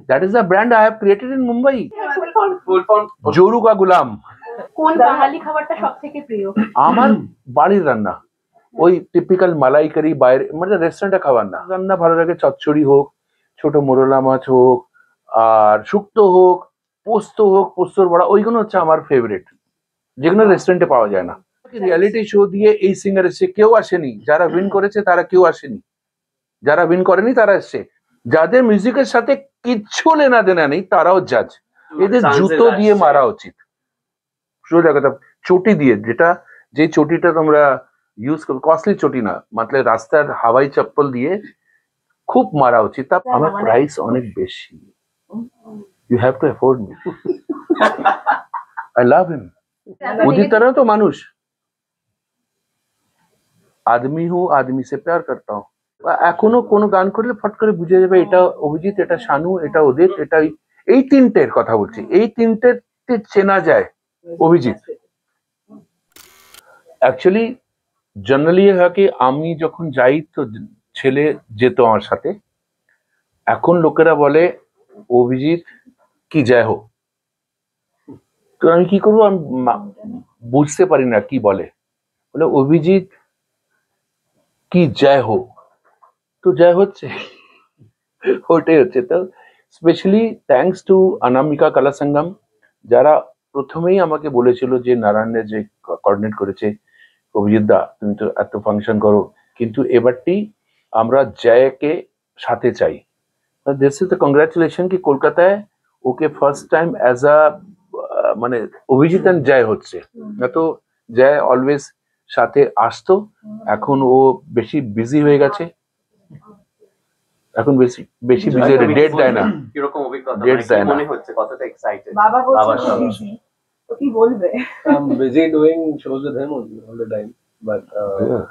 That is the brand I have created in Mumbai. Full form Joru ka gulam. কোন বাঙালি খাবারটা সবথেকে প্রিয়? আমার বাড়ির রান্না, ওই টিপিক্যাল মালাই কারি, বাইরে মানে রেস্টুরেন্টে খাবার না। রান্না ভালো লাগে, চচ্চড়ি হোক, ছোট মোরলা মাছ হোক, আর শুক্তো হোক, পোস্ত হোক, পোস্তর বড়া, ওইগুলো হচ্ছে আমার ফেভারিট, যেগুলো রেস্টুরেন্টে পাওয়া যায় না। রিয়ালিটি শো দিয়ে এই সিঙ্গার এসছে, কেউ আসেনি। যারা উইন করেছে তারা কেউ আসেনি, যারা উইন করেনি তারা এসছে। যাদের মিউজিকের সাথে কিচ্ছু লেনা দেনা নেই তারাও জাজ। এদের জুতো দিয়ে মারা উচিত, সোজা কথা। চটি দিয়ে, যেটা যে চটিটা তোমরা ইউজ করো, কস্টলি চটি না, মানে রাস্তার হাওয়াই চপ্পল দিয়ে খুব মারা উচিত। তা আমার প্রাইস অনেক বেশি, you have to afford me. I love him. Udit Narayan তো মানুষ, আদমি হু, আদমি সে প্যার করতা হুঁ। এখনো কোনো গান করলে ফট করে বুঝে যাবে এটা অভিজিৎ, এটা শানু, এটা উদিত, এটা এই তিনটের কথা বলছি, এই তিনটে চেনা যায় অভিজিৎ। অ্যাকচুয়ালি জেনারেলি হয় কি, আমি যখন যাই তো ছেলে যেত আমার সাথে, এখন লোকেরা বলে অভিজিৎ কি জয় হোক। তো আমি কি করবো, আমি বুঝতে পারি না কি বলে অভিজিৎ কি জয় হোক, তো জয় হচ্ছে, ওটাই হচ্ছে। তো স্পেশালি থ্যাঙ্কস টু অনামিকা কলা সঙ্গম, যারা প্রথমেই আমাকে বলেছিল যে নারায়ণের যে কোঅর্ডিনেট করেছে, অভিজিৎ দা তুমি তো এত ফাংশন করো, কিন্তু এবারটি আমরা জয়কে সাথে চাই। দিস ইজ দ্য কংগ্রাচুলেশন কি কলকাতায় okay first time as a মানে অভিজিৎ এন্ড জয় হচ্ছে, না তো জয় অলওয়েজ সাথে আসতো। এখন ও বেশি বিজি হয়ে গেছে, এখন বেশি বিজি, ডেট দেয় না। কিরকম অভিজ্ঞতা, Dates কি দেয় না। মনে হচ্ছে, কতটা এক্সাইটেড? বাবা বাবার বলছে সঙ্গে। busy, তো কি বলবে? I'm busy doing shows with him all the time, but Yeah.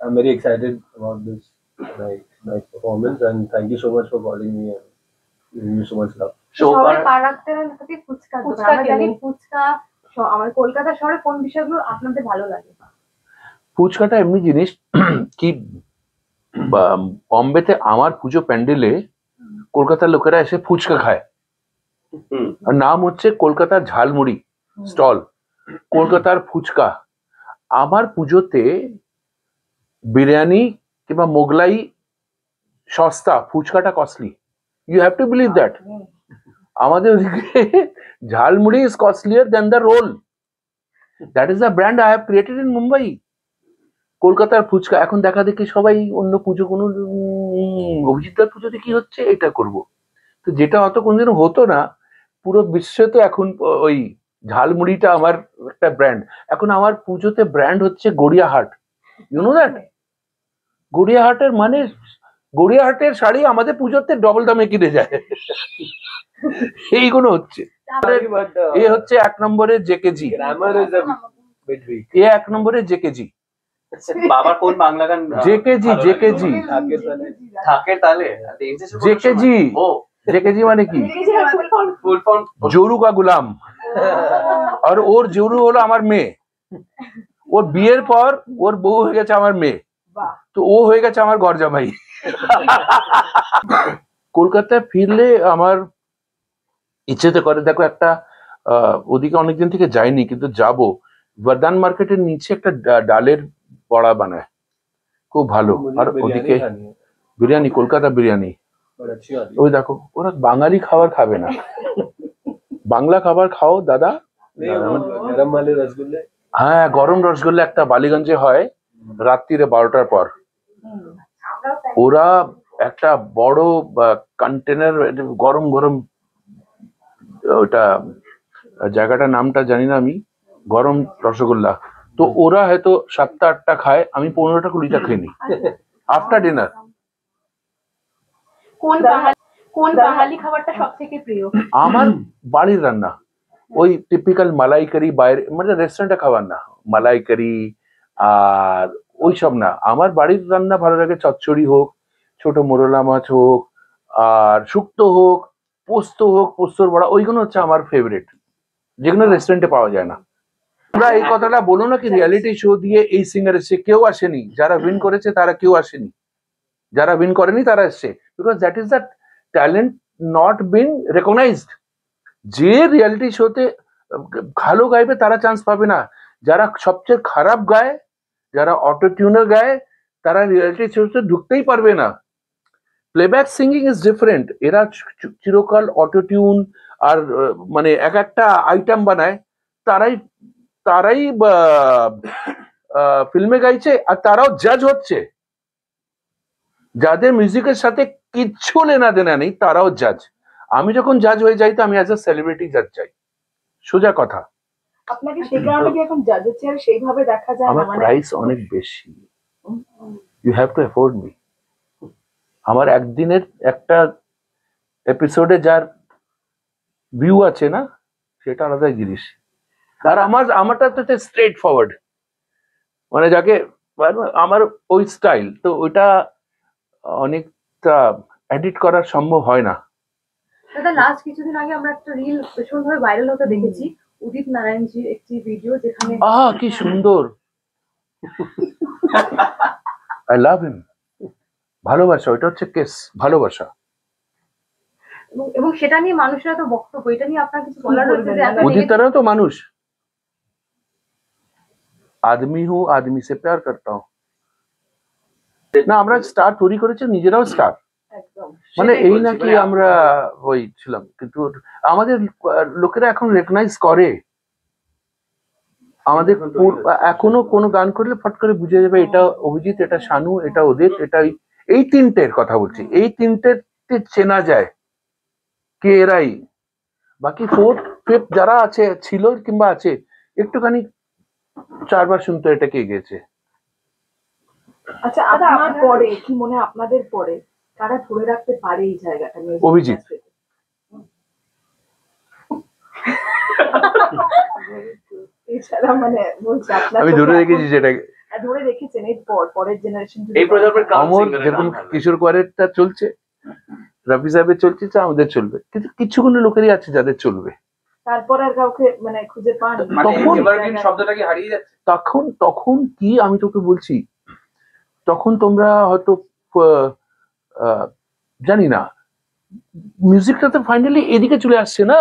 I'm very excited about this nice performance, and thank you so much for calling me and giving me so much love. শহরে পা রাখতে হলে নাকি ফুচকা দোকান। ফুচকা আমরা জানি কেন? ফুচকা, আমার কলকাতা শহরে কোন বিষয়গুলো আপনাদের ভালো লাগে? ফুচকাটা এমনি জিনিস কি, বম্বেতে আমার পুজো প্যান্ডেলে কলকাতার লোকেরা এসে ফুচকা খায়, আর নাম হচ্ছে কলকাতার ঝালমুড়ি স্টল, কলকাতার ফুচকা। আমার পুজোতে বিরিয়ানি কিংবা মোগলাই সস্তা, ফুচকাটা costly. You have to believe that. আমাদের ওদিকে jhalmuri is costlier than the roll. That is the brand I have created in Mumbai. কলকাতার ফুচকা এখন দেখা দেখি সবাই অন্য পুজো, কোনো অভিজিৎদার পুজোতে কি হচ্ছে এটা করব, তো যেটা অত কোনদিনও হতো না। পুরো বিশ্বে তো এখন ওই ঝালমুড়িটা আমার একটা ব্র্যান্ড। এখন আমার পুজোতে ব্র্যান্ড হচ্ছে গড়িয়াহাট, ইউ নো দ্যাট। গড়িয়াহাটের মানে, গড়িয়াহাটের শাড়ি আমাদের পুজোতে ডবল দামে কিনে যায়, এইগুলো হচ্ছে। But এ হচ্ছে 1 নম্বরে JKG, grammar is a bit weak. এ 1 নম্বরে জেকেজি, বাবার কোন বাংলা গান জেকেজি, জেকেজি, থাকের তালে? জেকেজি, ও জেকেজি মানে কি? ফুল ফর্ম জোরু কা গুলাম। আর ওর জোরু হলো আমার মেয়ে, ওর বিয়ের পর ওর বউ হয়ে গেছে আমার মেয়ে, তো ও হয়ে গেছে আমার ঘর জামাই। কলকাতায় ফিরলে আমার ইচ্ছেতে করে, দেখো একটা ওদিকে অনেকদিন থেকে যাইনি, কিন্তু যাবো। বর্দান মার্কেটের নিচে একটা ডালের বড়া বানায়, খুব ভালো। আর ওদিকে বিরিয়ানি, কলকাতা বিরিয়ানি, But अच्छी वाली. ওই দেখো ওরা বাঙালি খাবার খাবে না, বাংলা খাবার খাও দাদা। नहीं, वो गरम वाले रसगुल्ले. হ্যাঁ, গরম রসগোল্লা একটা বালিগঞ্জে হয় রাত্রিরে 12টার পর। ওরা একটা বড় কন্টেনার, গরম গরম, ওটা জায়গাটার নামটা জানি না আমি, গরম রসগোল্লা। তো ওরা হয়তো 7টা 8টা খায়, আমি 15টা 20টা খেয়ে নিই আফটার ডিনার। কোন বাঙালি খাবারটা সবথেকে প্রিয়? আমার বাড়ির রান্না, ওই টিপিক্যাল মালাই কারি, বাইরে মানে রেস্টুরেন্টে খাবার না, মালাই কারি আর ওইসব না। আমার বাড়ির রান্না ভালো লাগে, চচ্চড়ি হোক, ছোট মোরলা মাছ হোক, আর শুক্তো হোক, পোস্ত হোক, পোস্তর বড়া, ওইগুলো হচ্ছে আমার ফেভারিট, যেগুলো রেস্টুরেন্টে পাওয়া যায় না। আমরা এই কথাটা বলো না কি রিয়ালিটি শো দিয়ে এই সিঙ্গার এসে, কেউ আসেনি। যারা উইন করেছে তারা কেউ আসেনি, যারা উইন করেনি তারা এসছে, because that is the talent not been recognised. যে রিয়ালিটি শোতে ভালো গাইবে তারা চান্স পাবে না, যারা সবচেয়ে খারাপ গায়, যারা অটো টিউনে গায়, তারা রিয়ালিটি শোতে ঢুকতেই পারবে না। Playback singing is different. এরা চিরকাল অটো টিউন আর মানে এক একটা আইটেম বানায়, তারাই তারাই ফিল্মে গাইছে আর তারাও জাজ হচ্ছে। যাদের মিউজিকের সাথে কিচ্ছু লেনা দেনা নেই তারাও জাজ। আমি যখন জাজ হয়ে যাই তো আমি অ্যাজ আ সেলিব্রিটি জাজ চাই, সোজা কথা। আপনাকে সেই কারণে কি এখন জাজের চেয়ারে সেইভাবে দেখা যায় না? আমার মানে প্রাইস অনেক বেশি, you have to afford me. আমার একদিনের একটা এপিসোডে যার ভিউ আছে না, সেটা আলাদা জিনিস। আর আমারটা তো স্ট্রেট ফরওয়ার্ড, মানে যাকে আমার ওই স্টাইল, তো ওইটা অনেকটা এডিট করা সম্ভব হয় না। দাদা লাস্ট কিছুদিন আগে আমরা একটা রিল ভীষণভাবে ভাইরাল হতে দেখেছি, উদিত নারায়ণজির একটি ভিডিও, যেখানে কি সুন্দর, আই লাভ হিম। ভালোবাসা, ওইটা হচ্ছে কেস, ভালোবাসা। এবং সেটা নিয়ে মানুষের তো বক্তব্য, এটা নিয়ে আপনার কিছু বলার রয়েছে যে এত उदित negative- तरह तो मानुष आदमी हूँ, आदमी से प्यार करता हूँ না। আমরা স্টার তৈরি করেছি, নিজেরাও স্টার, একদম মানে সেটাই এই বলছি, নাকি মানে আমরা ওই ছিলাম, কিন্তু আমাদের লোকেরা এখন রেকগনাইজ করে। আমাদের এখনো কোনো গান করলে ফট করে বুঝে যাবে এটা অভিজিৎ, এটা শানু, এটা উদিত, এটা এই তিনটের কথা বলছি, এই তিনটে চেনা যায় কে এরাই। বাকি ফোর্থ ফিফথ যারা আছে, ছিল কিংবা আছে, একটুখানি চারবার শুনতে এটা কে গেছে। আচ্ছা, আপনার পরে কি মনে হয়, আপনাদের পরে কারা ধরে রাখতে পারে এই জায়গাটা? music অভিজিৎ। industry-তে? এছাড়া মানে বলছি আপনার আমি চোখে ধরে এখন- রেখেছি যেটা ধরে রেখেছেন এই পরের জেনারেশন এই প্রজন্মের কার অমর, singer এর যেরকম নাম ভালো লাগে? কিশোর কুমারেরটা চলছে, রফি সাহেবের চলছে, আমাদের চলবে, কিন্তু কিছুগুলো লোকেরই আছে যাদের চলবে। তারপর আর কাউকে মানে খুঁজে পান? মানে তখন- এভারগ্রিন শব্দটাকে হারিয়ে যাচ্ছে। তখন তখন কি আমি তোকে বলছি, তখন তোমরা হয়তো জানি না, মিউজিকটা তো ফাইনালি এদিকে চলে আসছে না,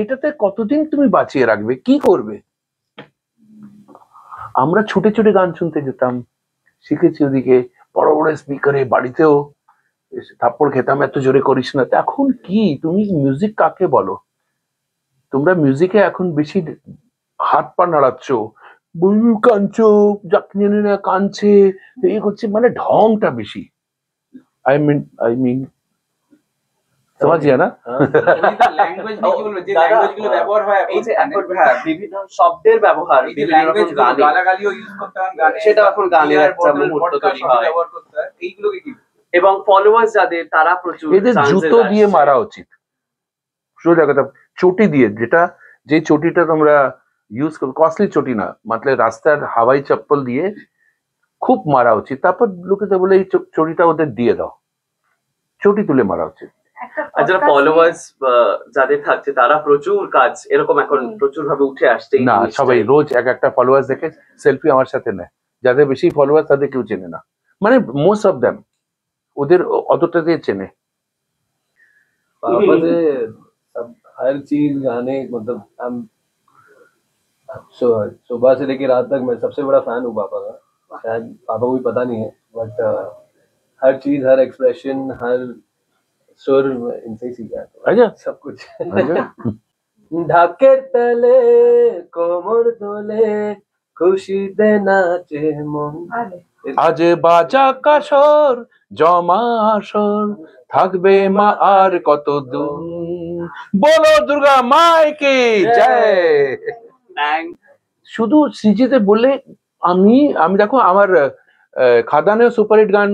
এটাতে কতদিন তুমি বাঁচিয়ে রাখবে, কি করবে? আমরা ছুটে ছুটে গান শুনতে যেতাম, শিখেছি ওদিকে বড় বড় স্পিকারে, বাড়িতেও থাপ্পড় খেতাম, এত জোরে করিস না। এখন কি, তুমি মিউজিক কাকে বলো? তোমরা মিউজিকে এখন বেশি হাত পা নাড়াচ্ছ, কাঁদছো, জানি কাঁদছে, এই করছে, মানে ঢংটা বেশি। আই মিন সমাজিয়া না? ল্যাঙ্গুয়েজ নিয়ে কি বলবো, যে দাদা, ল্যাঙ্গুয়েজ গুলো ব্যবহার হয় এই যে এখন এখন হ্যাঁ বিভিন্ন শব্দের ব্যবহার, এই যে বিভিন্ন ল্যাঙ্গুয়েজ রকম গুলো গানে, গালাগালিও ইউজ করতে হয় গানে, সেটা এখন গানের বিয়ার একটা বটল, মুহূর্ত ভডকা তৈরি শব্দ হয়। ব্যবহার করতে হয়, এইগুলোকে কি এবং ফলোয়ার্স যাদের, তারা প্রচুর এদের chances জুতো দিয়ে আসছে। মারা উচিত, সোজা কথা, চটি দিয়ে, যেটা যে চটিটা তোমরা ইউজ করো, কস্টলি চটি না, মানে রাস্তার হাওয়াই চপ্পল দিয়ে খুব মারা উচিত। তারপর লোকে বলে এই চটিটা ওদের দিয়ে দাও, চটি তুলে মারা উচিত। একটা আর যারা podcast ফলোয়ার্স যাদের থাকছে, তারা প্রচুর কাজ এরকম এখন প্রচুর ভাবে উঠে আসছে এই না, জিনিসটাই। সবাই রোজ এক একটা ফলোয়ার্স দেখে সেলফি আমার সাথে নেয়, যাদের বেশি ফলোয়ার্স তাদের কেউ চেনে না, মানে মোস্ট অফ দ্যাম ওদের অতটা দিয়ে চেনে। पापा से सब हर चीज गाने मतलब हम सुबह से लेकर रात तक मैं सबसे बड़ा फैन हूँ पापा का। शायद पापा को भी पता नहीं है, बट हर चीज, हर एक्सप्रेशन, हर सुर इनसे ही सीखा है, अच्छा सब कुछ। अच्छा। ঢাকের তলে কোমর দোলে খুশিতে নাচে মন। আরে, আজ বাজা কাসর জমা আসর, থাকবে মা আর কত দূর, বলো দুর্গা মাইকে জয়। Thank- শুধু সিজিতে বললে আমি আমি দেখো আমার খাদানে সুপারহিট গান,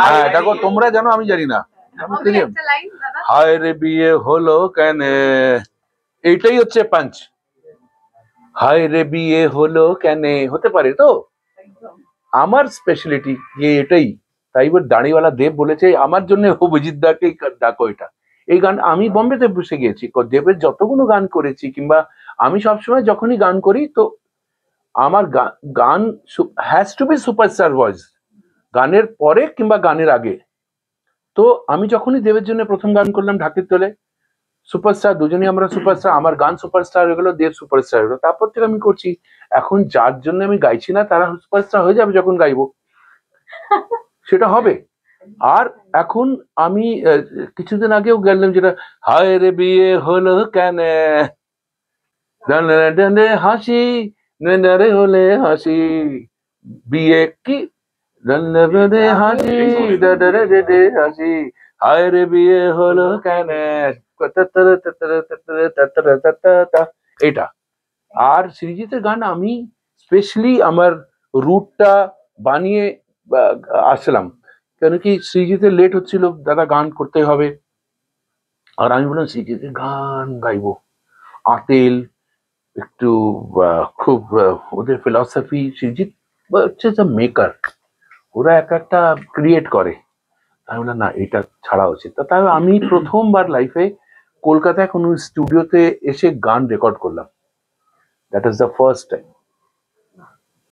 হ্যাঁ দেখো তোমরা জানো আমি জানি না, আমাদের একটা লাইন দাদা। হায় রে বিয়ে হলো কেন, এইটাই হচ্ছে পাঞ্চ। হায় রে বিয়ে হলো কেন, হতে পারে তো, একদম। আমার স্পেশালিটি এটাই। তাই এবার দাড়িওয়ালা দেব বলেছে আমার জন্য অভিজিৎ দাকে ডাকো, এটা এই গান আমি বোম্বেতে বসে গিয়েছি, দেবের যতগুলো গান করেছি, কিংবা আমি সবসময় যখনই গান করি তো আমার গান has to be superstar voice, গানের পরে কিংবা গানের আগে। তো আমি যখনই দেবের জন্য প্রথম গান করলাম ঢাকের তোলে, সুপারস্টার, দুজনেই আমরা সুপারস্টার, আমার গান সুপারস্টার হয়ে গেলো, দেব সুপারস্টার হয়ে গেলো। তারপর থেকে আমি করছি। এখন যার জন্য আমি গাইছি না তারা সুপারস্টার হয়ে যাবে যখন গাইবো, সেটা হবে। আর এখন আমি কিছুদিন আগেও গেলাম যেটা, হায় রে বিয়ে হলো কেন, ডানে ডানে হাসি, রে হলে হাসি, বিয়ে কি, ডানে ডানে হাসি, ডে হাসি, হায় রে বিয়ে হলো কেন, এটা। আর সৃজিতের গান আমি স্পেশালি আমার রুটটা বানিয়ে আসলাম, কেন কি সৃজিতের লেট হচ্ছিল, দাদা গান করতে হবে। আর আমি বললাম সৃজিতের গান গাইবো, আতেল একটু খুব ওদের ফিলসফি, সৃজিত হচ্ছে যে মেকার, ওরা এক একটা ক্রিয়েট করে। আমি বললাম না, এটা ছাড়া উচিত। তো তাই আমি প্রথমবার লাইফে কলকাতায় কোনো স্টুডিওতে এসে গান রেকর্ড করলাম, that is the first time.